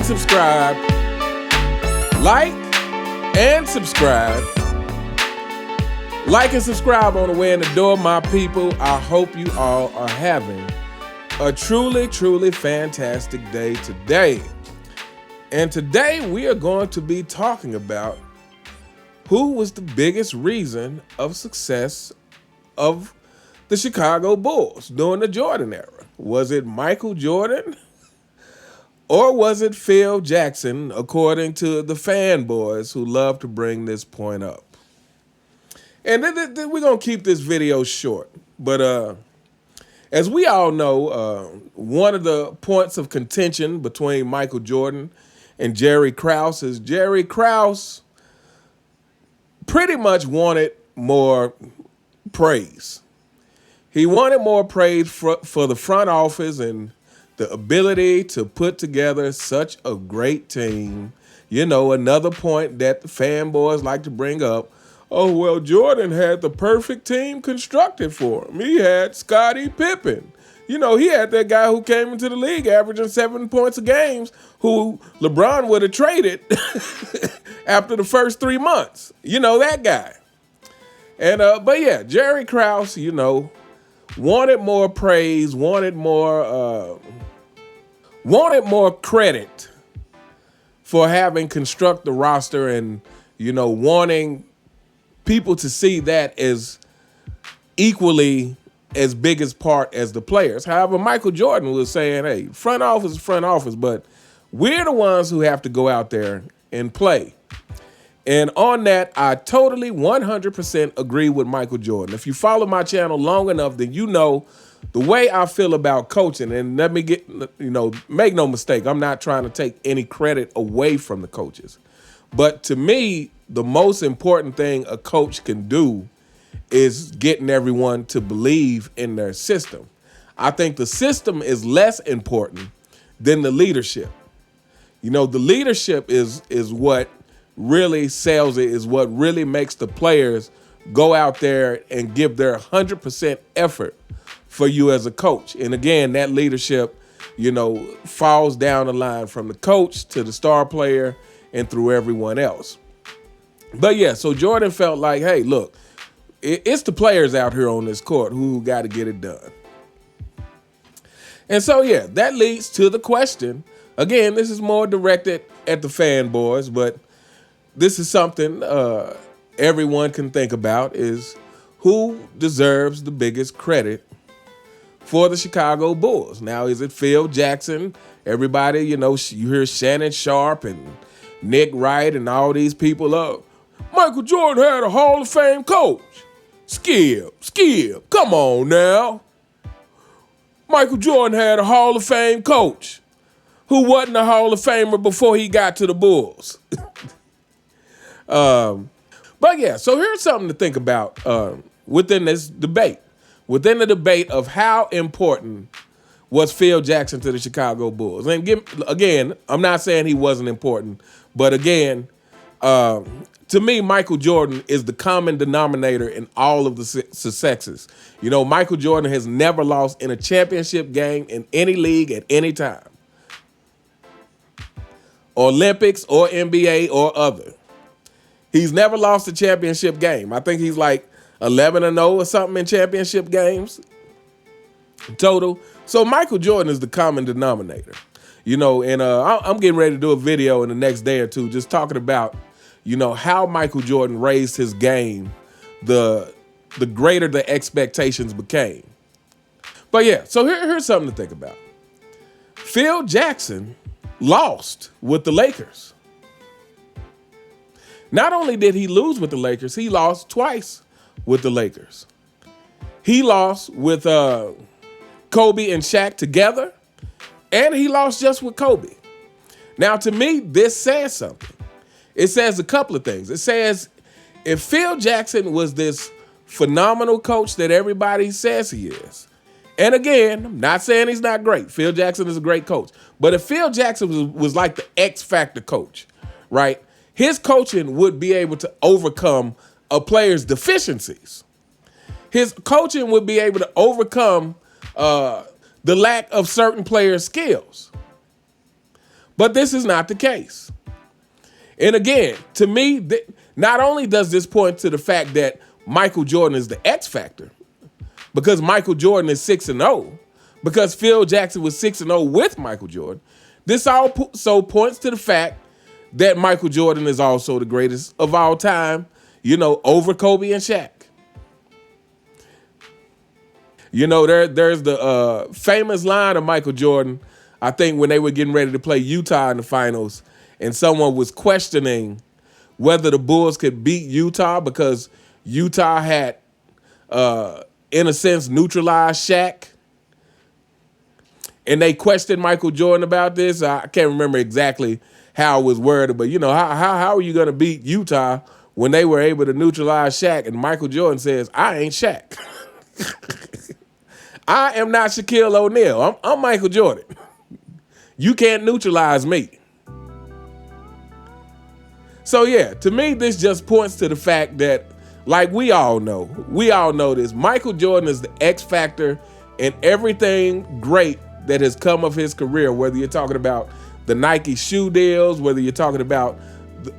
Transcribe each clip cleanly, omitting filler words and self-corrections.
subscribe. Like and subscribe. Like and subscribe on the way in the door, my people. I hope you all are having a truly, truly fantastic day today. And today we are going to be talking about who was the biggest reason of success of the Chicago Bulls during the Jordan era. Was it Michael Jordan or was it Phil Jackson, according to the fanboys who love to bring this point up? And we're going to keep this video short. But as we all know, one of the points of contention between Michael Jordan and Jerry Krause is Jerry Krause pretty much wanted more praise. He wanted more praise for the front office and the ability to put together such a great team. You know, another point that the fanboys like to bring up. Oh, well, Jordan had the perfect team constructed for him. He had Scottie Pippen. You know, he had that guy who came into the league averaging 7 points a game, who LeBron would have traded after the first 3 months. You know, that guy. And but yeah, Jerry Krause, you know, wanted more praise, wanted more credit for having construct the roster and, you know, wanting people to see that as equally as big as part as the players. However, Michael Jordan was saying, hey, front office is front office, but we're the ones who have to go out there and play. And on that, I totally 100% agree with Michael Jordan. If you follow my channel long enough, then you know the way I feel about coaching. And let me make no mistake, I'm not trying to take any credit away from the coaches. But to me, the most important thing a coach can do is getting everyone to believe in their system. I think the system is less important than the leadership. You know, the leadership is what really sells it, is what really makes the players go out there and give their 100% effort for you as a coach. And again, that leadership, you know, falls down the line from the coach to the star player and through everyone else. But yeah, so Jordan felt like, hey, look, it's the players out here on this court who got to get it done. And so, yeah, that leads to the question. Again, this is more directed at the fanboys, but this is something everyone can think about, is who deserves the biggest credit for the Chicago Bulls? Now, is it Phil Jackson? Everybody, you know, you hear Shannon Sharp and Nick Wright and all these people. Michael Jordan had a Hall of Fame coach. Skip, come on now. Michael Jordan had a Hall of Fame coach who wasn't a Hall of Famer before he got to the Bulls. But yeah, so here's something to think about within this debate. Within the debate of how important was Phil Jackson to the Chicago Bulls. And again, I'm not saying he wasn't important, but again, to me, Michael Jordan is the common denominator in all of the successes. You know, Michael Jordan has never lost in a championship game in any league at any time. Olympics or NBA or other. He's never lost a championship game. I think he's like 11-0 or something in championship games total. So Michael Jordan is the common denominator. You know, and I'm getting ready to do a video in the next day or two just talking about, you know, how Michael Jordan raised his game, the greater the expectations became. But yeah, so here's something to think about. Phil Jackson lost with the Lakers. Not only did he lose with the Lakers, he lost twice with the Lakers. He lost with Kobe and Shaq together, and he lost just with Kobe. Now, to me, this says something. It says a couple of things. It says if Phil Jackson was this phenomenal coach that everybody says he is, and again, I'm not saying he's not great. Phil Jackson is a great coach. But if Phil Jackson was like the X Factor coach, right, his coaching would be able to overcome a player's deficiencies. His coaching would be able to overcome the lack of certain players' skills. But this is not the case. And again, to me, not only does this point to the fact that Michael Jordan is the X factor, because Michael Jordan is 6-0, because Phil Jackson was 6-0 with Michael Jordan, this also points to the fact that Michael Jordan is also the greatest of all time, over Kobe and Shaq. There's the famous line of Michael Jordan, I think when they were getting ready to play Utah in the finals, and someone was questioning whether the Bulls could beat Utah because Utah had, in a sense, neutralized Shaq. And they questioned Michael Jordan about this. I can't remember exactly how it was worded, but how are you going to beat Utah when they were able to neutralize Shaq? And Michael Jordan says, I ain't Shaq. I am not Shaquille O'Neal. I'm Michael Jordan. You can't neutralize me. So yeah, to me, this just points to the fact that, like we all know this, Michael Jordan is the X factor in everything great that has come of his career, whether you're talking about the Nike shoe deals, whether you're talking about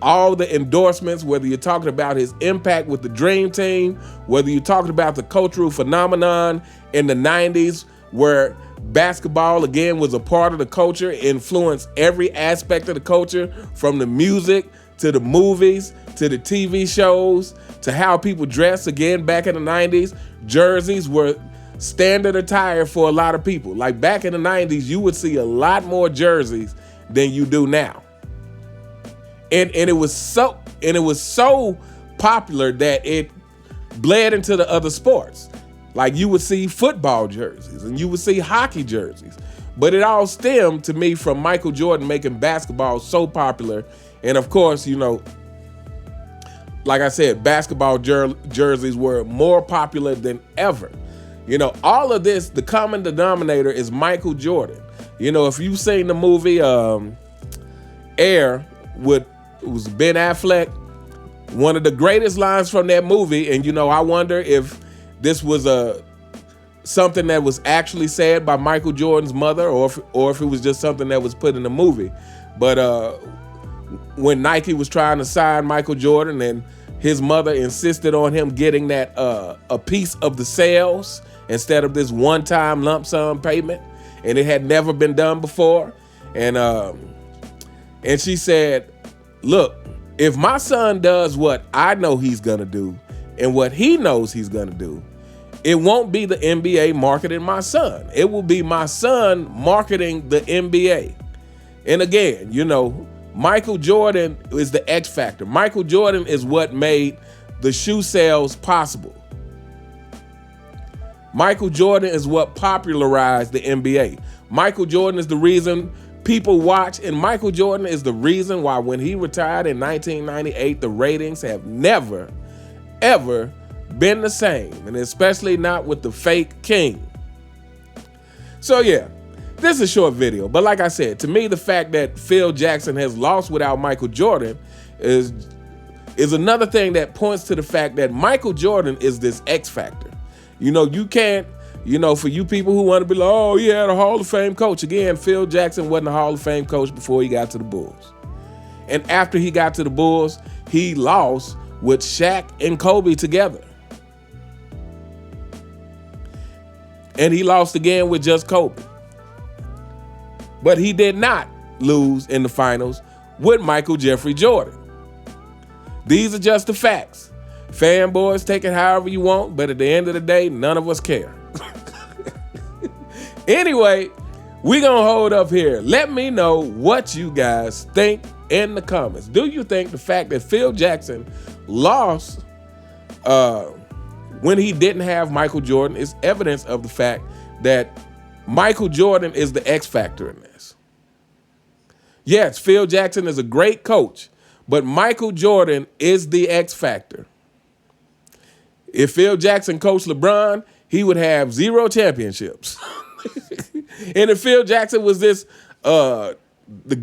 all the endorsements, whether you're talking about his impact with the Dream Team, whether you're talking about the cultural phenomenon in the 90s where basketball, again, was a part of the culture, influenced every aspect of the culture, from the music to the movies to the TV shows to how people dress. Again, back in the 90s, jerseys were standard attire for a lot of people. Like back in the 90s, you would see a lot more jerseys than you do now. And it was so popular that it bled into the other sports. Like you would see football jerseys and you would see hockey jerseys. But it all stemmed to me from Michael Jordan making basketball so popular. And of course, like I said, basketball jerseys were more popular than ever. All of this, the common denominator is Michael Jordan. If you've seen the movie Air with Ben Affleck, one of the greatest lines from that movie, and I wonder if this was something that was actually said by Michael Jordan's mother, or if it was just something that was put in the movie. But when Nike was trying to sign Michael Jordan, and his mother insisted on him getting that a piece of the sales instead of this one-time lump sum payment, and it had never been done before, and she said, "Look, if my son does what I know he's gonna do, and what he knows he's gonna do, it won't be the NBA marketing my son. It will be my son marketing the NBA." And again, Michael Jordan is the X factor. Michael Jordan is what made the shoe sales possible. Michael Jordan is what popularized the NBA. Michael Jordan is the reason people watch, and Michael Jordan is the reason why when he retired in 1998, the ratings have never, ever been the same, and especially not with the fake king. So yeah, this is a short video, but like I said, to me, the fact that Phil Jackson has lost without Michael Jordan is another thing that points to the fact that Michael Jordan is this X factor. You can't, for you people who want to be like, oh, he had a Hall of Fame coach. Again, Phil Jackson wasn't a Hall of Fame coach before he got to the Bulls. And after he got to the Bulls, he lost with Shaq and Kobe together. And he lost again with just Kobe. But he did not lose in the finals with Michael Jeffrey Jordan. These are just the facts. Fanboys, take it however you want, but at the end of the day, none of us care. Anyway, we're going to hold up here. Let me know what you guys think in the comments. Do you think the fact that Phil Jackson lost when he didn't have Michael Jordan is evidence of the fact that Michael Jordan is the X factor in this? Yes, Phil Jackson is a great coach, but Michael Jordan is the X factor. If Phil Jackson coached LeBron, he would have 0 championships. And if Phil Jackson was the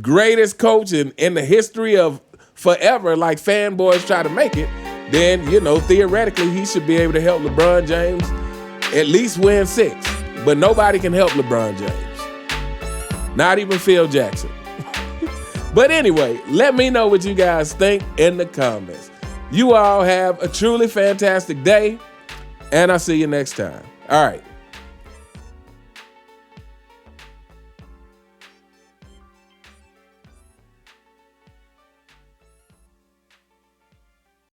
greatest coach in the history of forever, like fanboys try to make it, then, theoretically, he should be able to help LeBron James at least win 6. But nobody can help LeBron James. Not even Phil Jackson. But anyway, let me know what you guys think in the comments. You all have a truly fantastic day, and I'll see you next time. All right.